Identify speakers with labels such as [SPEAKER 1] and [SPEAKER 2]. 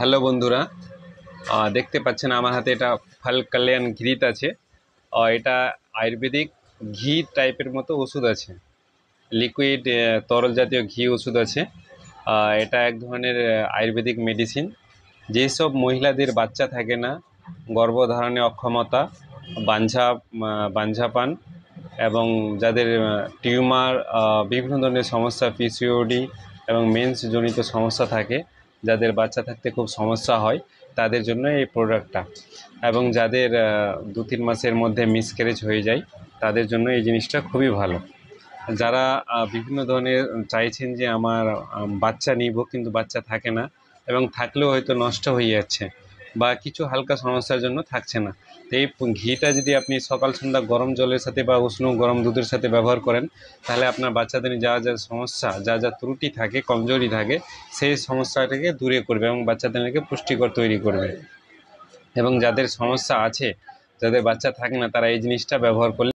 [SPEAKER 1] Hello বন্ধুরা, দেখতে পাচ্ছেন আমার হাতে এটা ফল কল্যাণ ঘৃত আছে। এটা আয়ুর্বেদিক ঘি টাইপের মতো ওষুধ আছে, লিকুইড তরল জাতীয় ঘি ওষুধ আছে। এটা এক ধরনের আয়ুর্বেদিক মেডিসিন। যেসব মহিলাদের বাচ্চা থাকে না, গর্ভধারণে অক্ষমতা, বাঞ্ঝা বাঞ্ঝাপান এবং যাদের টিউমার, বিভিন্ন ধরনের সমস্যা, পিসিওডি এবং মেন্স জনিত সমস্যা থাকে, যাদের বাচ্চা থাকতে খুব সমস্যা হয়, তাদের জন্য এই প্রোডাক্টটা। এবং যাদের 2-3 মাসের মধ্যে মিসক্যারেজ হয়ে যায়, তাদের জন্য এই জিনিসটা খুবই ভালো। যারা বিভিন্ন ধরনের চাইছেন যে আমার বাচ্চা নিব কিন্তু বাচ্চা থাকে না, এবং থাকলেও হয়তো নষ্ট হয়ে যাচ্ছে বা কিছু হালকা সমস্যার জন্য থাকছে না, তো এই ঘিটা যদি আপনি সকাল সন্ধ্যা গরম জলের সাথে বা উষ্ণ গরম দুধের সাথে ব্যবহার করেন, তাহলে আপনার বাচ্চাদের যা যা সমস্যা, যা যা ত্রুটি থাকে, কমজোরি থাকে, সেই সমস্যাটাকে দূরে করবে এবং বাচ্চাদেরকে পুষ্টিকর তৈরি করবে। এবং যাদের সমস্যা আছে, যাদের বাচ্চা থাকে না, তারা এই জিনিসটা ব্যবহার করলে